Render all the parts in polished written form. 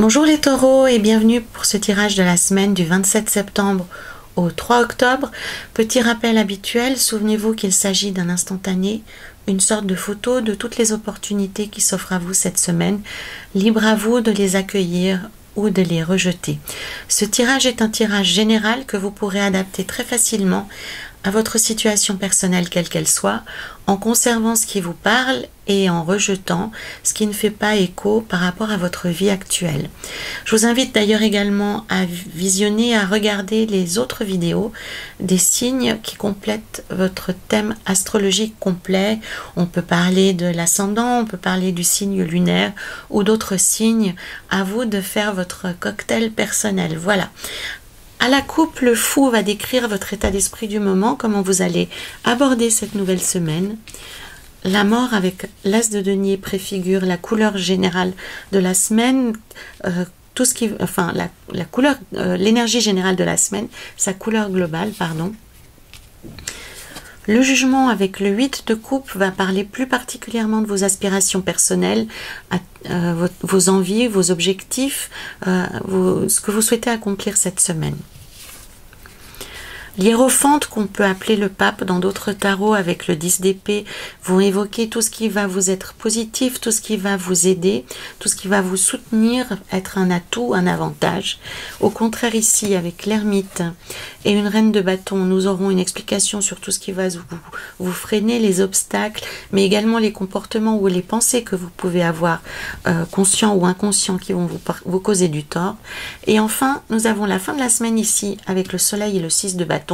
Bonjour les taureaux et bienvenue pour ce tirage de la semaine du 27 septembre au 3 octobre. Petit rappel habituel, souvenez-vous qu'il s'agit d'un instantané, une sorte de photo de toutes les opportunités qui s'offrent à vous cette semaine. Libre à vous de les accueillir ou de les rejeter. Ce tirage est un tirage général que vous pourrez adapter très facilement à votre situation personnelle quelle qu'elle soit, en conservant ce qui vous parle et en rejetant ce qui ne fait pas écho par rapport à votre vie actuelle. Je vous invite d'ailleurs également à visionner, à regarder les autres vidéos des signes qui complètent votre thème astrologique complet. On peut parler de l'ascendant, on peut parler du signe lunaire ou d'autres signes. À vous de faire votre cocktail personnel. Voilà. À la coupe, le fou va décrire votre état d'esprit du moment, comment vous allez aborder cette nouvelle semaine. La mort avec l'as de denier préfigure la couleur générale de la semaine, tout ce qui, enfin la couleur, l'énergie générale de la semaine, sa couleur globale, pardon. Le jugement avec le 8 de coupe va parler plus particulièrement de vos aspirations personnelles, vos envies, vos objectifs, ce que vous souhaitez accomplir cette semaine. L'hiérophante, qu'on peut appeler le pape dans d'autres tarots avec le 10 d'épée, vont évoquer tout ce qui va vous être positif, tout ce qui va vous aider, tout ce qui va vous soutenir, être un atout, un avantage. Au contraire ici, avec l'ermite et une reine de bâton, nous aurons une explication sur tout ce qui va vous freiner, les obstacles, mais également les comportements ou les pensées que vous pouvez avoir, conscients ou inconscients, qui vont vous causer du tort. Et enfin, nous avons la fin de la semaine ici, avec le soleil et le 6 de bâton.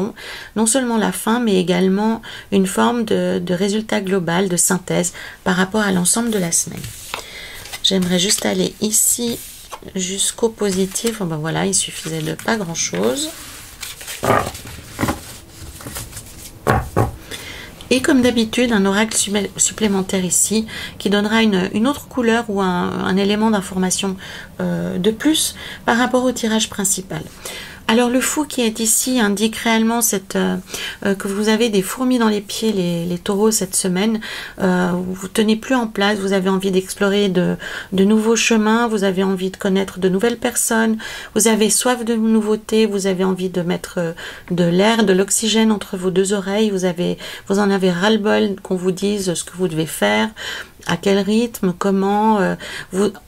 Non seulement la fin, mais également une forme de résultat global, de synthèse par rapport à l'ensemble de la semaine. J'aimerais juste aller ici jusqu'au positif. Ben voilà, il suffisait de pas grand chose. Et comme d'habitude, un oracle supplémentaire ici qui donnera une autre couleur ou un élément d'information de plus par rapport au tirage principal. Alors le fou qui est ici indique réellement que vous avez des fourmis dans les pieds, les taureaux, cette semaine. Vous tenez plus en place, vous avez envie d'explorer de nouveaux chemins, vous avez envie de connaître de nouvelles personnes, vous avez soif de nouveautés, vous avez envie de mettre de l'air, de l'oxygène entre vos deux oreilles, vous en avez ras-le-bol qu'on vous dise ce que vous devez faire, à quel rythme, comment,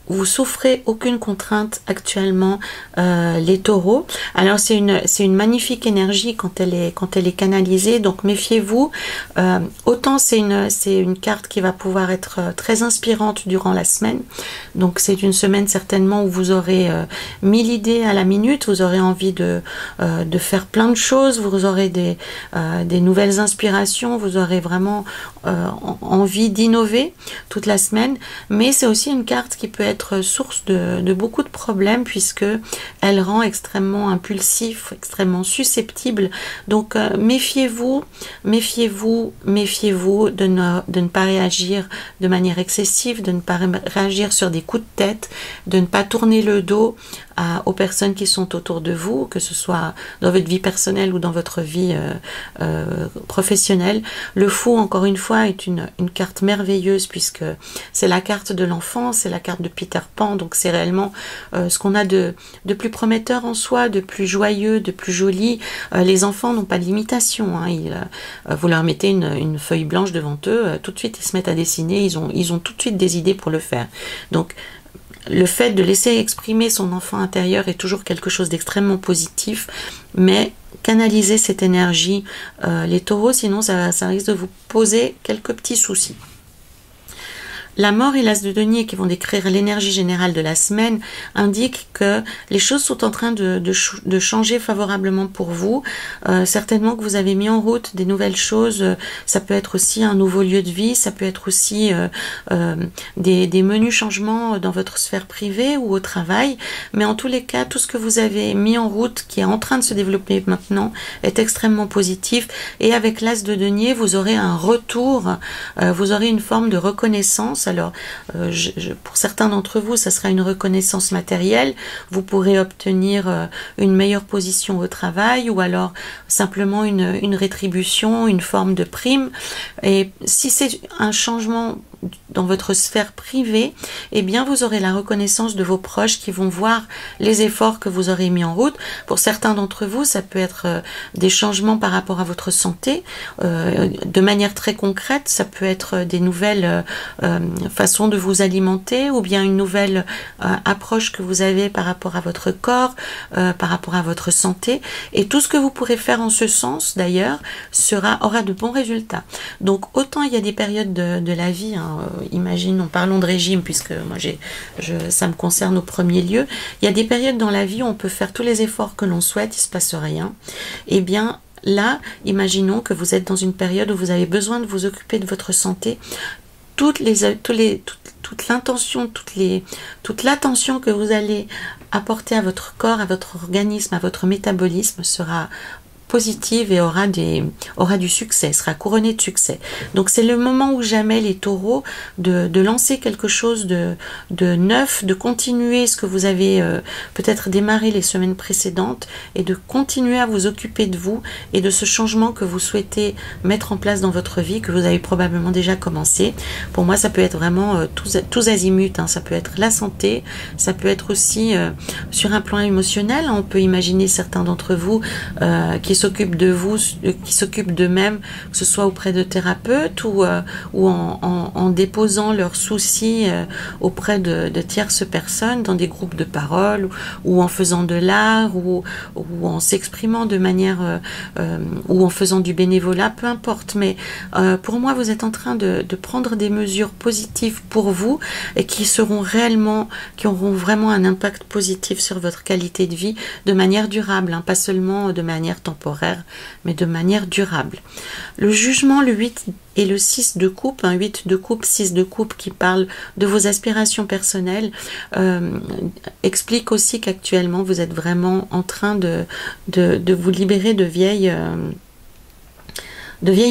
vous souffrez aucune contrainte actuellement, les taureaux. Alors c'est une magnifique énergie quand elle est canalisée, donc méfiez-vous. Autant c'est une carte qui va pouvoir être très inspirante durant la semaine, donc c'est une semaine certainement où vous aurez 1000 idées à la minute, vous aurez envie de faire plein de choses, vous aurez des nouvelles inspirations, vous aurez vraiment envie d'innover toute la semaine, mais c'est aussi une carte qui peut être source de beaucoup de problèmes, puisque elle rend extrêmement impulsif, extrêmement susceptible. Donc méfiez-vous de ne pas réagir de manière excessive, de ne pas réagir sur des coups de tête, de ne pas tourner le dos aux personnes qui sont autour de vous, que ce soit dans votre vie personnelle ou dans votre vie professionnelle. Le fou, encore une fois, est une carte merveilleuse, puisque c'est la carte de l'enfant, c'est la carte de Peter Pan, donc c'est réellement ce qu'on a de plus prometteur en soi, de plus joyeux, de plus joli. Les enfants n'ont pas de limitation, hein. Vous leur mettez une feuille blanche devant eux, tout de suite ils se mettent à dessiner, ils ont tout de suite des idées pour le faire. Donc le fait de laisser exprimer son enfant intérieur est toujours quelque chose d'extrêmement positif, mais canaliser cette énergie, les taureaux, sinon ça risque de vous poser quelques petits soucis. La mort et l'as de denier, qui vont décrire l'énergie générale de la semaine, indiquent que les choses sont en train de changer favorablement pour vous. Certainement que vous avez mis en route des nouvelles choses. Ça peut être aussi un nouveau lieu de vie, ça peut être aussi des menus changements dans votre sphère privée ou au travail. Mais en tous les cas, tout ce que vous avez mis en route, qui est en train de se développer maintenant, est extrêmement positif. Et avec l'as de denier, vous aurez un retour, vous aurez une forme de reconnaissance. Alors, pour certains d'entre vous, ça sera une reconnaissance matérielle. Vous pourrez obtenir une meilleure position au travail, ou alors simplement une rétribution, une forme de prime. Et si c'est un changement dans votre sphère privée, eh bien vous aurez la reconnaissance de vos proches qui vont voir les efforts que vous aurez mis en route. Pour certains d'entre vous, ça peut être des changements par rapport à votre santé, de manière très concrète. Ça peut être des nouvelles façons de vous alimenter, ou bien une nouvelle approche que vous avez par rapport à votre corps, par rapport à votre santé. Et tout ce que vous pourrez faire en ce sens, d'ailleurs, aura de bons résultats. Donc autant il y a des périodes de la vie, hein, imaginons, parlons de régime, puisque moi ça me concerne au premier lieu. Il y a des périodes dans la vie où on peut faire tous les efforts que l'on souhaite, il se passe rien. Eh bien là, imaginons que vous êtes dans une période où vous avez besoin de vous occuper de votre santé. Toute l'attention que vous allez apporter à votre corps, à votre organisme, à votre métabolisme sera positive et aura du succès, sera couronnée de succès. Donc c'est le moment ou jamais, les taureaux, de lancer quelque chose de neuf, de continuer ce que vous avez peut-être démarré les semaines précédentes, et de continuer à vous occuper de vous et de ce changement que vous souhaitez mettre en place dans votre vie, que vous avez probablement déjà commencé. Pour moi, ça peut être vraiment tous azimuts, hein. Ça peut être la santé, ça peut être aussi sur un plan émotionnel. On peut imaginer certains d'entre vous qui s'occupent de vous, qui s'occupent d'eux-mêmes, que ce soit auprès de thérapeutes ou en déposant leurs soucis auprès de tierces personnes, dans des groupes de parole, ou en faisant de l'art, ou en s'exprimant de manière, ou en faisant du bénévolat, peu importe. Mais pour moi, vous êtes en train de prendre des mesures positives pour vous, et qui auront vraiment un impact positif sur votre qualité de vie de manière durable, hein, pas seulement de manière temporaire, mais de manière durable. Le jugement, le 8 et le 6 de coupe, 8 de coupe, 6 de coupe, qui parle de vos aspirations personnelles, explique aussi qu'actuellement vous êtes vraiment en train de vous libérer de vieilles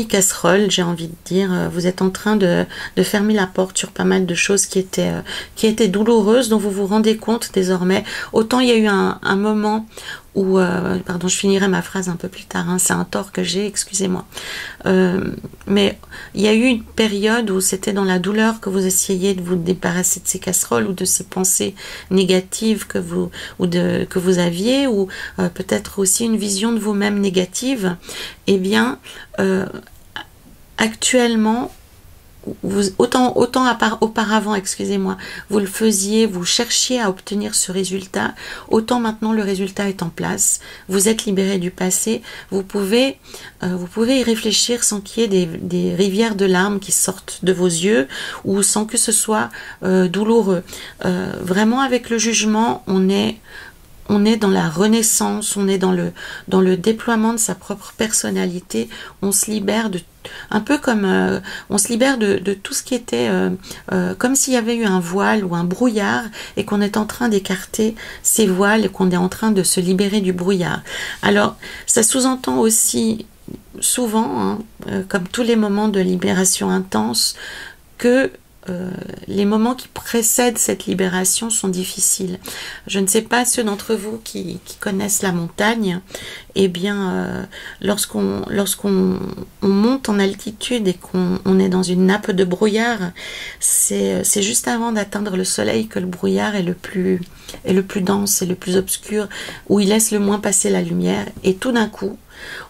casseroles, j'ai envie de dire. Vous êtes en train de fermer la porte sur pas mal de choses qui étaient douloureuses, dont vous vous rendez compte désormais. Autant il y a eu un moment où, pardon, je finirai ma phrase un peu plus tard, hein, c'est un tort que j'ai, excusez-moi. Mais il y a eu une période où c'était dans la douleur que vous essayiez de vous débarrasser de ces casseroles, ou de ces pensées négatives que vous aviez, ou peut-être aussi une vision de vous-même négative. Eh bien, actuellement, autant auparavant, excusez-moi, vous le faisiez, vous cherchiez à obtenir ce résultat, autant maintenant le résultat est en place, vous êtes libéré du passé, vous pouvez y réfléchir sans qu'il y ait des rivières de larmes qui sortent de vos yeux, ou sans que ce soit douloureux. Vraiment, avec le jugement, on est dans la renaissance, on est dans le déploiement de sa propre personnalité, on se libère un peu comme on se libère de tout ce qui était comme s'il y avait eu un voile ou un brouillard, et qu'on est en train d'écarter ces voiles, et qu'on est en train de se libérer du brouillard. Alors ça sous-entend aussi souvent, hein, comme tous les moments de libération intense, que les moments qui précèdent cette libération sont difficiles. Je ne sais pas, ceux d'entre vous qui connaissent la montagne, eh bien, lorsqu'on monte en altitude et qu'on est dans une nappe de brouillard, c'est juste avant d'atteindre le soleil que le brouillard est le plus dense et le plus obscur, où il laisse le moins passer la lumière, et tout d'un coup,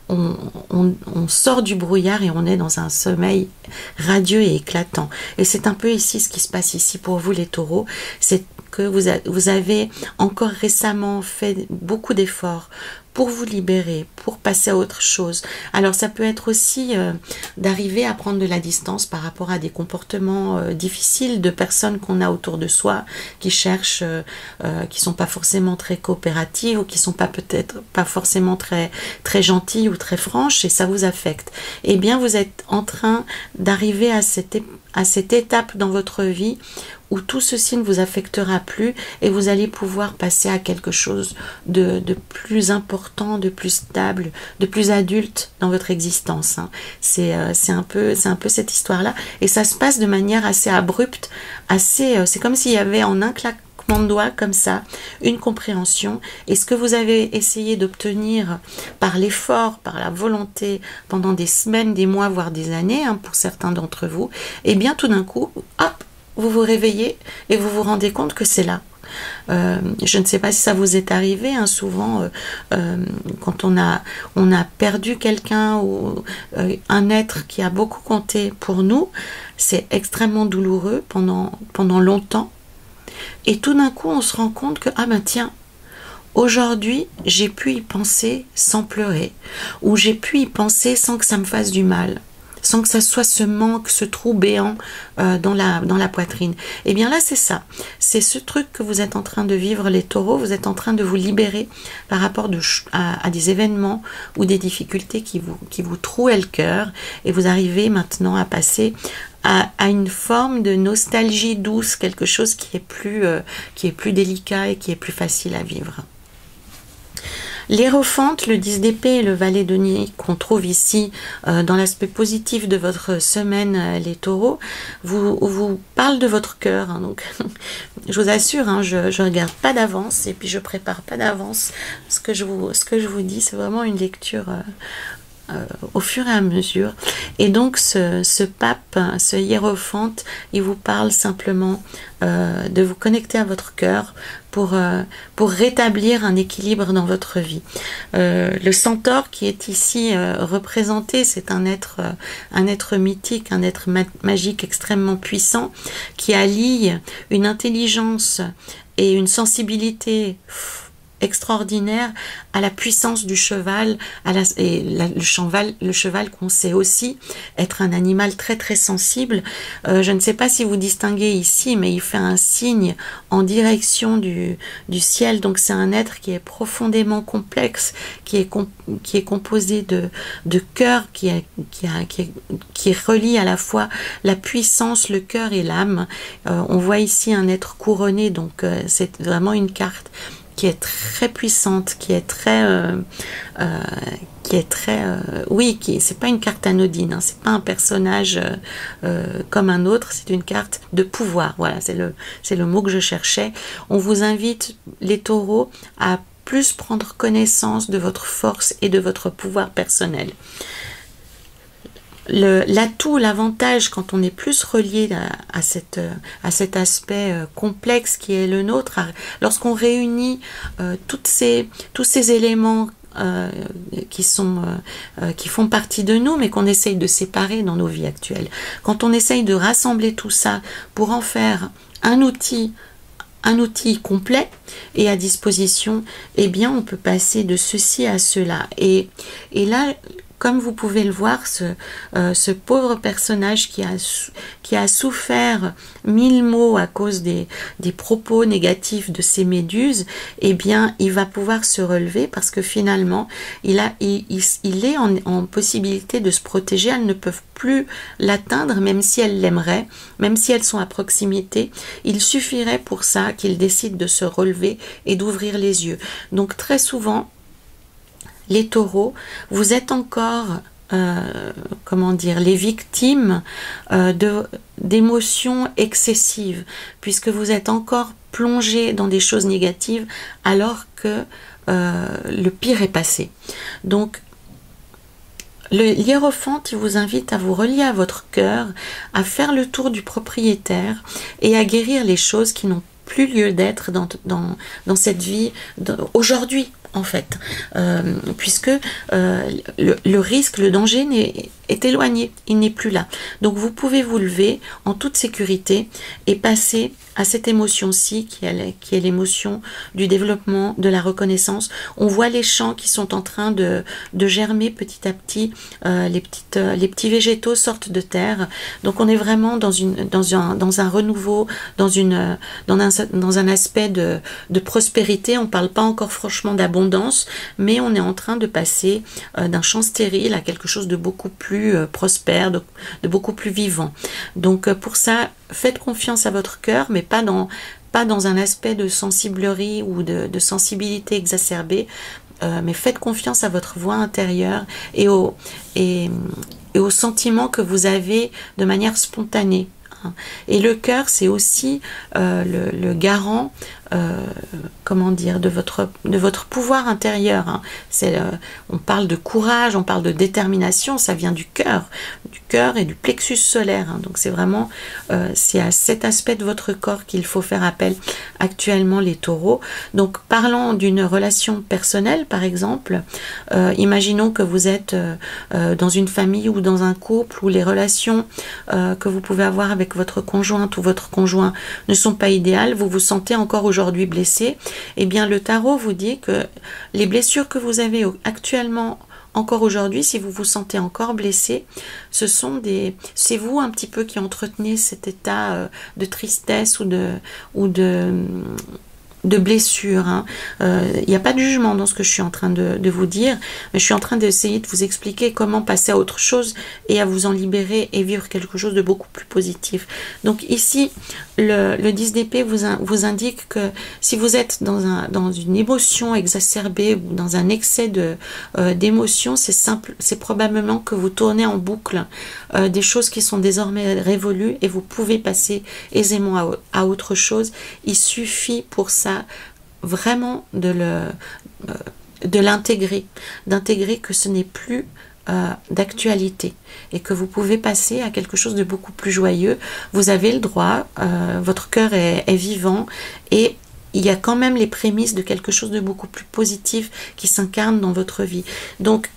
on sort du brouillard et on est dans un sommeil radieux et éclatant. Et c'est un peu ici ce qui se passe ici pour vous, les taureaux. C'est que vous avez encore récemment fait beaucoup d'efforts pour vous libérer, pour passer à autre chose. Alors ça peut être aussi d'arriver à prendre de la distance par rapport à des comportements difficiles de personnes qu'on a autour de soi, qui cherchent, qui sont pas forcément très coopératives, ou qui sont peut-être pas forcément très gentilles ou très franches, et ça vous affecte. Eh bien, vous êtes en train d'arriver à cette étape dans votre vie où tout ceci ne vous affectera plus, et vous allez pouvoir passer à quelque chose de plus important, de plus stable, de plus adulte dans votre existence, hein. C'est un peu cette histoire-là, et ça se passe de manière assez abrupte, c'est comme s'il y avait en un claquement claquement de doigts comme ça, une compréhension. Et ce que vous avez essayé d'obtenir par l'effort, par la volonté, pendant des semaines, des mois, voire des années, hein, pour certains d'entre vous, et bien tout d'un coup, hop, vous vous réveillez et vous vous rendez compte que c'est là. Je ne sais pas si ça vous est arrivé, hein, souvent quand on a perdu quelqu'un ou un être qui a beaucoup compté pour nous, c'est extrêmement douloureux pendant longtemps, et tout d'un coup on se rend compte que ah ben tiens, aujourd'hui j'ai pu y penser sans pleurer, ou j'ai pu y penser sans que ça me fasse du mal, sans que ça soit ce manque, ce trou béant dans la poitrine. Et bien là, c'est ça. C'est ce truc que vous êtes en train de vivre, les taureaux. Vous êtes en train de vous libérer par rapport à des événements ou des difficultés qui vous trouaient le cœur. Et vous arrivez maintenant à passer à une forme de nostalgie douce, quelque chose qui est plus délicat et qui est plus facile à vivre. L'Hiérophante, le 10 d'épée et le valet de denier qu'on trouve ici dans l'aspect positif de votre semaine, les taureaux, vous parle de votre cœur. Hein, donc, je vous assure, hein, je ne regarde pas d'avance et puis je prépare pas d'avance ce que je vous dis. C'est vraiment une lecture au fur et à mesure. Et donc ce pape, ce hiérophante, il vous parle simplement de vous connecter à votre cœur pour rétablir un équilibre dans votre vie. Le centaure qui est ici représenté, c'est un être mythique, un être magique extrêmement puissant qui allie une intelligence et une sensibilité extraordinaire à la puissance du cheval, le cheval qu'on sait aussi être un animal très très sensible. Je ne sais pas si vous distinguez ici, mais il fait un signe en direction du ciel, donc c'est un être qui est profondément complexe, qui est composé de cœur, qui relie à la fois la puissance, le cœur et l'âme. On voit ici un être couronné, donc c'est vraiment une carte qui est très puissante, c'est pas une carte anodine, hein, c'est pas un personnage comme un autre, c'est une carte de pouvoir. Voilà, c'est le mot que je cherchais. On vous invite, les taureaux, à plus prendre connaissance de votre force et de votre pouvoir personnel. L'atout, l'avantage, quand on est plus relié à cet aspect complexe qui est le nôtre, lorsqu'on réunit tous ces éléments qui font partie de nous, mais qu'on essaye de séparer dans nos vies actuelles. Quand on essaye de rassembler tout ça pour en faire un outil complet et à disposition, eh bien on peut passer de ceci à cela. Et là, comme vous pouvez le voir, ce pauvre personnage qui a souffert 1000 maux à cause des propos négatifs de ces méduses, eh bien, il va pouvoir se relever parce que finalement, il est en possibilité de se protéger. Elles ne peuvent plus l'atteindre, même si elles l'aimeraient, même si elles sont à proximité. Il suffirait pour ça qu'il décide de se relever et d'ouvrir les yeux. Donc, très souvent, les taureaux, vous êtes encore, les victimes d'émotions excessives, puisque vous êtes encore plongé dans des choses négatives alors que le pire est passé. Donc, le hiérophante, il vous invite à vous relier à votre cœur, à faire le tour du propriétaire et à guérir les choses qui n'ont plus lieu d'être dans cette vie aujourd'hui, en fait, puisque le risque, le danger est éloigné, il n'est plus là. Donc vous pouvez vous lever en toute sécurité et passer à cette émotion-ci qui est l'émotion du développement, de la reconnaissance. On voit les champs qui sont en train de germer petit à petit, les petits végétaux sortent de terre. Donc on est vraiment dans un renouveau, dans un aspect de prospérité. On ne parle pas encore franchement d'abondance, mais on est en train de passer d'un champ stérile à quelque chose de beaucoup plus prospère, de beaucoup plus vivant. Donc pour ça, faites confiance à votre cœur, mais pas dans un aspect de sensiblerie ou de sensibilité exacerbée, mais faites confiance à votre voix intérieure et au sentiment que vous avez de manière spontanée. Et le cœur, c'est aussi le garant, comment dire, de votre pouvoir intérieur. Hein. On parle de courage, on parle de détermination, ça vient du cœur et du plexus solaire. Hein. Donc c'est vraiment, c'est à cet aspect de votre corps qu'il faut faire appel actuellement, les taureaux. Donc parlant d'une relation personnelle, par exemple, imaginons que vous êtes dans une famille ou dans un couple où les relations que vous pouvez avoir avec votre conjointe ou votre conjoint ne sont pas idéales, vous vous sentez encore aujourd'hui blessé, eh bien le tarot vous dit que les blessures que vous avez actuellement, encore aujourd'hui, si vous vous sentez encore blessé, c'est vous un petit peu qui entretenez cet état de tristesse ou de blessure. Hein. Il n'y a pas de jugement dans ce que je suis en train de vous dire, mais je suis en train d'essayer de vous expliquer comment passer à autre chose et à vous en libérer et vivre quelque chose de beaucoup plus positif. Donc ici, le 10 d'épée vous indique que si vous êtes dans une émotion exacerbée ou dans un excès d'émotion, c'est probablement que vous tournez en boucle des choses qui sont désormais révolues et vous pouvez passer aisément à autre chose. Il suffit pour ça vraiment de l'intégrer, d'intégrer que ce n'est plus d'actualité et que vous pouvez passer à quelque chose de beaucoup plus joyeux. Vous avez le droit, votre cœur est vivant et il y a quand même les prémices de quelque chose de beaucoup plus positif qui s'incarne dans votre vie. Donc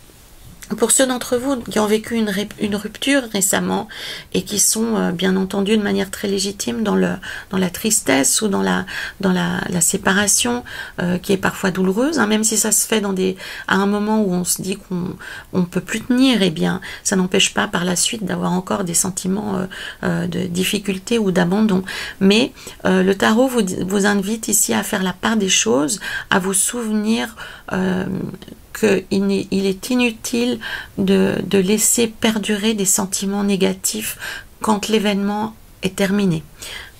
pour ceux d'entre vous qui ont vécu une rupture récemment et qui sont bien entendu de manière très légitime dans la tristesse ou dans la séparation qui est parfois douloureuse, hein, même si ça se fait à un moment où on se dit qu'on ne peut plus tenir, eh bien ça n'empêche pas par la suite d'avoir encore des sentiments de difficulté ou d'abandon. Mais le tarot vous invite ici à faire la part des choses, à vous souvenir qu'il est inutile de laisser perdurer des sentiments négatifs quand l'événement est terminé.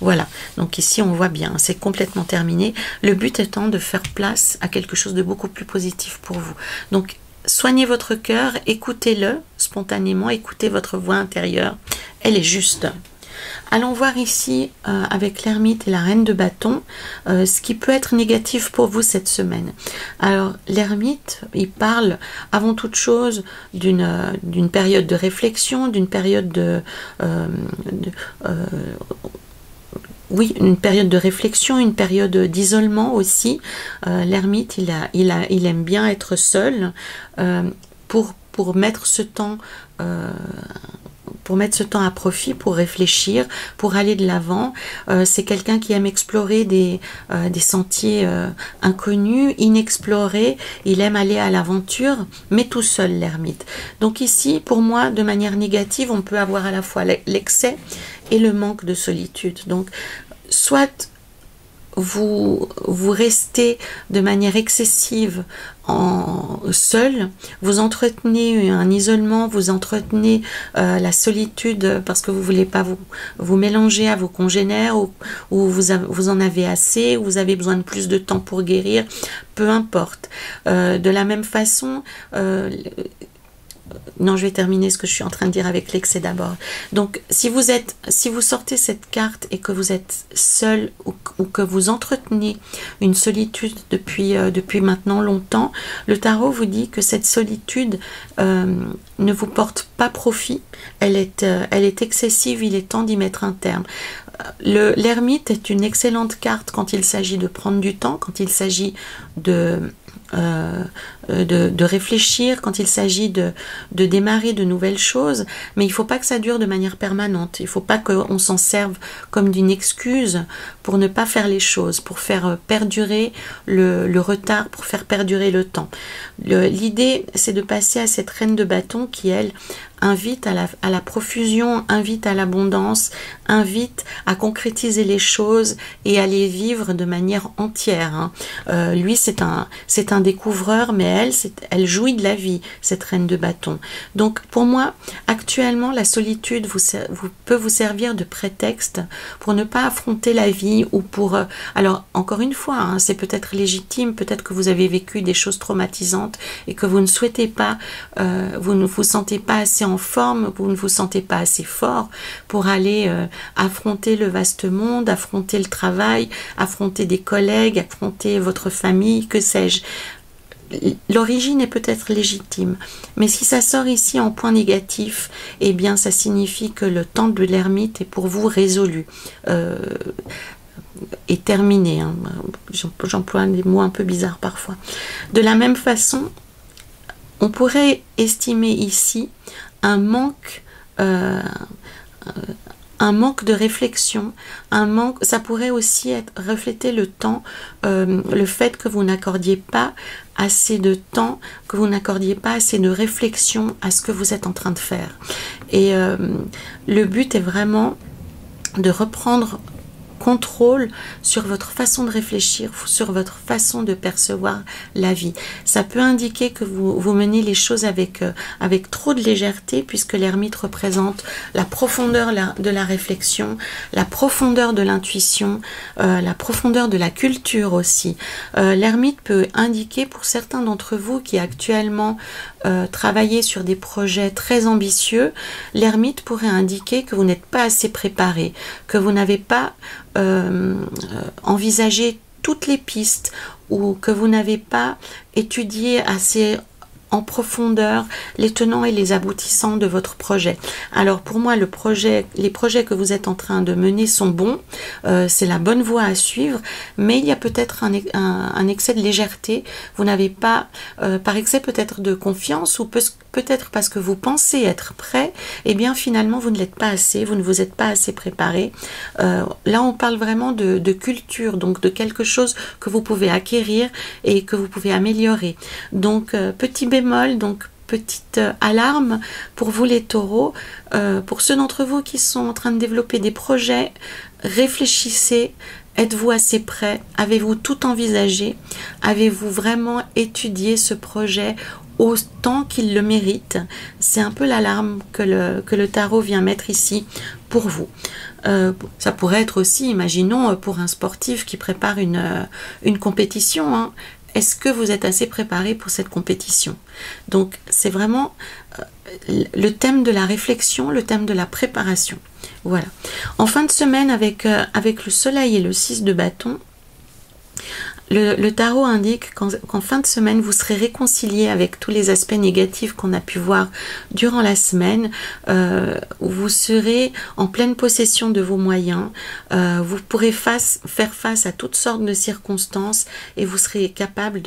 Voilà, donc ici on voit bien, c'est complètement terminé. Le but étant de faire place à quelque chose de beaucoup plus positif pour vous. Donc soignez votre cœur, écoutez-le spontanément, écoutez votre voix intérieure, elle est juste. Allons voir ici avec l'ermite et la reine de bâton ce qui peut être négatif pour vous cette semaine. Alors l'ermite, il parle avant toute chose d'une période de réflexion, d'une période oui, une période de réflexion, une période d'isolement aussi. L'ermite, il aime bien être seul pour mettre ce temps à profit, pour réfléchir, pour aller de l'avant. C'est quelqu'un qui aime explorer des sentiers inconnus, inexplorés. Il aime aller à l'aventure, mais tout seul, l'ermite. Donc ici, pour moi, de manière négative, on peut avoir à la fois l'excès et le manque de solitude. Donc, soit vous restez de manière excessive seul, vous entretenez un isolement, vous entretenez la solitude parce que vous ne voulez pas vous mélanger à vos congénères ou vous en avez assez, ou vous avez besoin de plus de temps pour guérir, peu importe. De la même façon, non, je vais terminer ce que je suis en train de dire avec l'excès d'abord. Donc, si vous sortez cette carte et que vous êtes seul ou que vous entretenez une solitude depuis maintenant longtemps, le tarot vous dit que cette solitude ne vous porte pas profit. Elle est excessive, il est temps d'y mettre un terme. L'ermite est une excellente carte quand il s'agit de prendre du temps, quand il s'agit de réfléchir, quand il s'agit de démarrer de nouvelles choses, mais il ne faut pas que ça dure de manière permanente. Il ne faut pas qu'on s'en serve comme d'une excuse pour ne pas faire les choses, pour faire perdurer le retard, pour faire perdurer le temps. L'idée, c'est de passer à cette reine de bâton qui, elle, invite à la profusion, invite à l'abondance, invite à concrétiser les choses et à les vivre de manière entière. Hein. Lui, c'est un découvreur, mais elle, elle jouit de la vie, cette reine de bâton. Donc pour moi, actuellement, la solitude peut vous servir de prétexte pour ne pas affronter la vie ou pour... alors encore une fois, hein, c'est peut-être légitime, peut-être que vous avez vécu des choses traumatisantes et que vous ne souhaitez pas, vous ne vous sentez pas assez en forme, vous ne vous sentez pas assez fort pour aller affronter le vaste monde, affronter le travail, affronter des collègues, affronter votre famille, que sais-je. L'origine est peut-être légitime, mais si ça sort ici en point négatif, eh bien ça signifie que le temps de l'ermite est pour vous résolu, est terminé. Hein. J'emploie des mots un peu bizarres parfois. De la même façon, on pourrait estimer ici un manque de réflexion, ça pourrait aussi refléter le temps, le fait que vous n'accordiez pas assez de temps, que vous n'accordiez pas assez de réflexion à ce que vous êtes en train de faire. Et le but est vraiment de reprendre contrôle sur votre façon de réfléchir, sur votre façon de percevoir la vie. Ça peut indiquer que vous menez les choses avec trop de légèreté, puisque l'ermite représente la profondeur de la réflexion, la profondeur de l'intuition, la profondeur de la culture aussi. L'ermite peut indiquer pour certains d'entre vous qui actuellement travaillez sur des projets très ambitieux, l'ermite pourrait indiquer que vous n'êtes pas assez préparé, que vous n'avez pas envisagé toutes les pistes ou que vous n'avez pas étudié assez en profondeur les tenants et les aboutissants de votre projet. Alors pour moi, les projets que vous êtes en train de mener sont bons, c'est la bonne voie à suivre, mais il y a peut-être un excès de légèreté. Vous n'avez pas, par excès peut-être de confiance, ou peut-être parce que vous pensez être prêt, et bien finalement vous ne l'êtes pas assez, vous ne vous êtes pas assez préparé. Là on parle vraiment de culture, donc de quelque chose que vous pouvez acquérir et que vous pouvez améliorer. Donc petit bémol, donc petite alarme pour vous les taureaux. Pour ceux d'entre vous qui sont en train de développer des projets, réfléchissez. Êtes-vous assez prêt? Avez-vous tout envisagé? Avez-vous vraiment étudié ce projet autant qu'il le mérite? C'est un peu l'alarme que le tarot vient mettre ici pour vous. Ça pourrait être aussi, imaginons, pour un sportif qui prépare une compétition, hein. Est-ce que vous êtes assez préparé pour cette compétition? Donc c'est vraiment le thème de la réflexion, le thème de la préparation. Voilà. En fin de semaine, avec le soleil et le 6 de bâton, le tarot indique qu'en fin de semaine, vous serez réconcilié avec tous les aspects négatifs qu'on a pu voir durant la semaine. Vous serez en pleine possession de vos moyens. Vous pourrez faire face à toutes sortes de circonstances et vous serez capable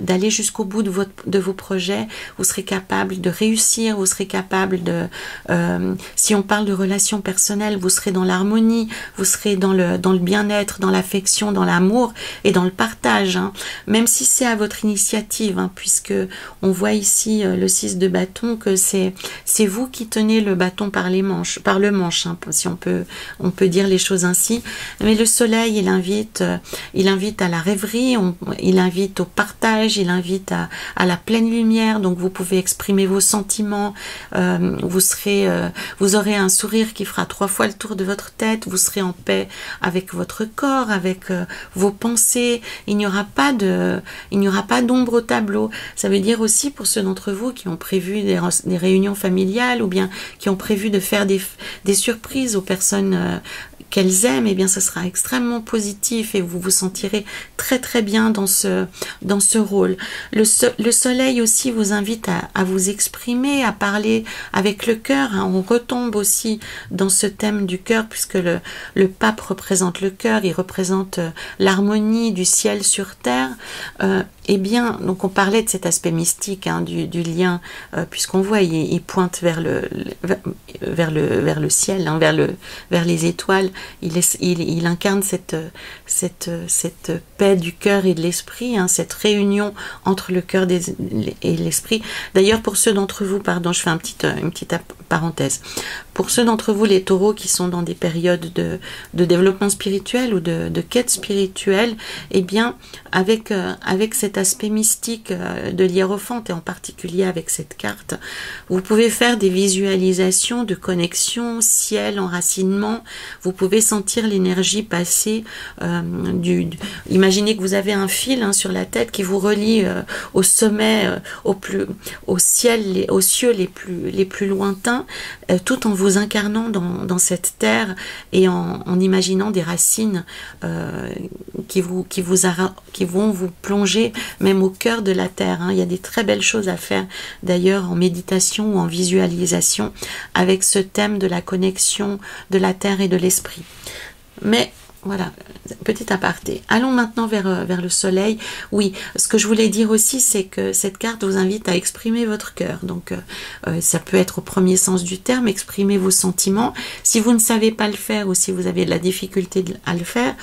d'aller jusqu'au bout de vos projets. Vous serez capable de réussir. Vous serez capable si on parle de relations personnelles, vous serez dans l'harmonie. Vous serez dans le bien-être, dans l'affection, dans l'amour et dans le partage, hein, même si c'est à votre initiative, hein, puisque on voit ici le 6 de bâton que c'est vous qui tenez le bâton par le manche, hein, si on peut dire les choses ainsi. Mais le soleil, il invite à la rêverie, il invite au partage, il invite à la pleine lumière. Donc vous pouvez exprimer vos sentiments, vous aurez un sourire qui fera 3 fois le tour de votre tête, vous serez en paix avec votre corps, avec vos pensées. Il n'y aura pas d'ombre au tableau. Ça veut dire aussi pour ceux d'entre vous qui ont prévu des réunions familiales ou bien qui ont prévu de faire des surprises aux personnes qu'elles aiment, eh bien ce sera extrêmement positif et vous vous sentirez très très bien dans ce rôle. Le soleil aussi vous invite à vous exprimer, à parler avec le cœur, hein. On retombe aussi dans ce thème du cœur puisque le pape représente le cœur, il représente l'harmonie du ciel sur terre. Eh bien, donc on parlait de cet aspect mystique, hein, du lien, puisqu'on voit, il pointe vers le ciel, hein, vers les étoiles. Il incarne cette paix du cœur et de l'esprit, hein, cette réunion entre le cœur et l'esprit. D'ailleurs, pour ceux d'entre vous, pardon, je fais une petite parenthèse. Pour ceux d'entre vous, les taureaux qui sont dans des périodes de développement spirituel ou de quête spirituelle, eh bien, avec cet cet aspect mystique de l'hiérophante, et en particulier avec cette carte, vous pouvez faire des visualisations de connexion, ciel, enracinement. Vous pouvez sentir l'énergie passer imaginez que vous avez un fil sur la tête qui vous relie au sommet, au ciel, aux cieux les plus lointains, tout en vous incarnant dans cette terre et en imaginant des racines qui vont vous plonger même au cœur de la terre. Il y a des très belles choses à faire d'ailleurs en méditation ou en visualisation avec ce thème de la connexion de la terre et de l'esprit. Mais voilà, petit aparté. Allons maintenant vers le soleil. Oui, ce que je voulais dire aussi, c'est que cette carte vous invite à exprimer votre cœur. Donc, ça peut être au premier sens du terme, exprimer vos sentiments. Si vous ne savez pas le faire ou si vous avez de la difficulté à le faire,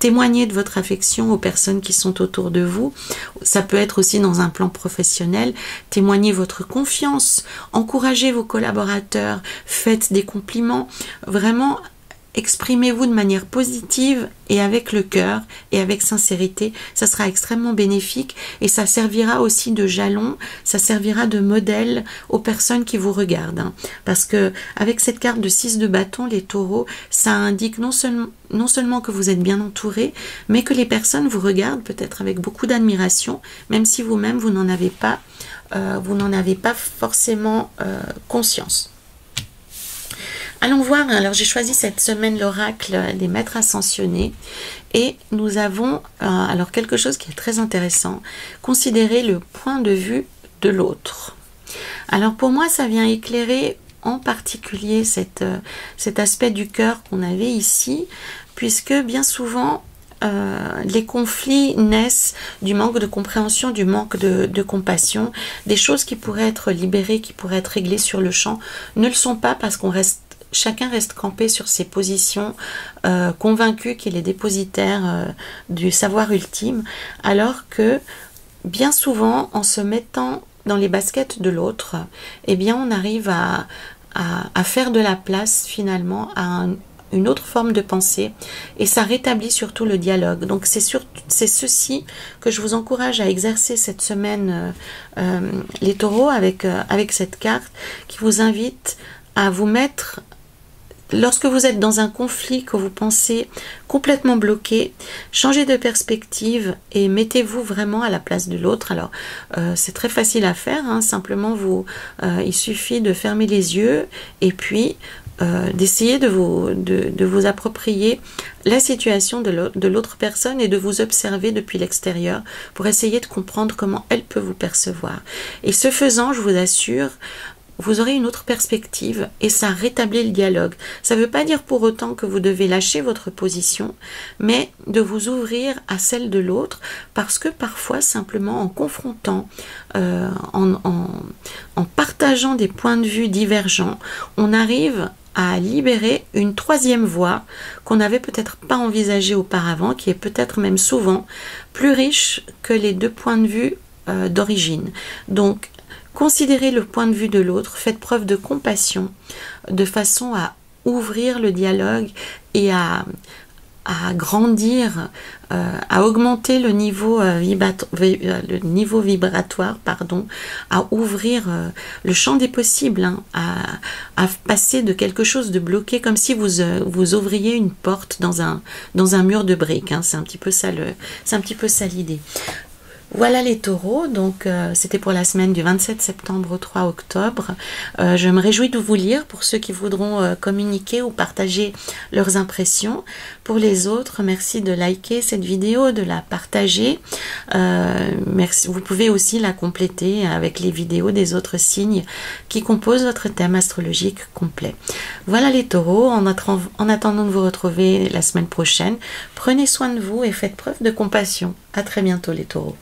témoignez de votre affection aux personnes qui sont autour de vous. Ça peut être aussi dans un plan professionnel. Témoignez votre confiance, encouragez vos collaborateurs, faites des compliments. Vraiment, exprimez-vous de manière positive et avec le cœur et avec sincérité. Ça sera extrêmement bénéfique et ça servira aussi de jalon, ça servira de modèle aux personnes qui vous regardent. Parce que avec cette carte de 6 de bâton, les taureaux, ça indique non seulement que vous êtes bien entouré, mais que les personnes vous regardent peut-être avec beaucoup d'admiration, même si vous-même vous n'en avez pas forcément conscience. Allons voir, alors j'ai choisi cette semaine l'oracle des maîtres ascensionnés et nous avons alors quelque chose qui est très intéressant, considérer le point de vue de l'autre. Alors pour moi ça vient éclairer en particulier cet aspect du cœur qu'on avait ici, puisque bien souvent les conflits naissent du manque de compréhension, du manque de compassion, des choses qui pourraient être libérées, qui pourraient être réglées sur le champ, ne le sont pas parce chacun reste campé sur ses positions, convaincu qu'il est dépositaire du savoir ultime, alors que bien souvent, en se mettant dans les baskets de l'autre, eh bien, on arrive à faire de la place finalement à une autre forme de pensée et ça rétablit surtout le dialogue. Donc c'est ceci que je vous encourage à exercer cette semaine, les taureaux, avec cette carte qui vous invite à vous mettre. Lorsque vous êtes dans un conflit que vous pensez complètement bloqué, changez de perspective et mettez-vous vraiment à la place de l'autre. Alors, c'est très facile à faire, simplement il suffit de fermer les yeux et puis d'essayer de vous approprier la situation de l'autre personne et de vous observer depuis l'extérieur pour essayer de comprendre comment elle peut vous percevoir. Et ce faisant, je vous assure, vous aurez une autre perspective et ça rétablit le dialogue. Ça ne veut pas dire pour autant que vous devez lâcher votre position, mais de vous ouvrir à celle de l'autre, parce que parfois, simplement en confrontant, en partageant des points de vue divergents, on arrive à libérer une troisième voie qu'on n'avait peut-être pas envisagée auparavant, qui est peut-être même souvent plus riche que les deux points de vue d'origine. Donc, considérez le point de vue de l'autre, faites preuve de compassion, de façon à ouvrir le dialogue et à grandir, à augmenter le niveau vibratoire, à ouvrir le champ des possibles, à passer de quelque chose de bloqué, comme si vous ouvriez une porte dans un mur de briques. C'est un petit peu ça l'idée. Voilà les taureaux, donc c'était pour la semaine du 27 septembre au 3 octobre. Je me réjouis de vous lire pour ceux qui voudront communiquer ou partager leurs impressions. Pour les autres, merci de liker cette vidéo, de la partager. Merci. Vous pouvez aussi la compléter avec les vidéos des autres signes qui composent votre thème astrologique complet. Voilà les taureaux, en attendant de vous retrouver la semaine prochaine, prenez soin de vous et faites preuve de compassion. À très bientôt les taureaux.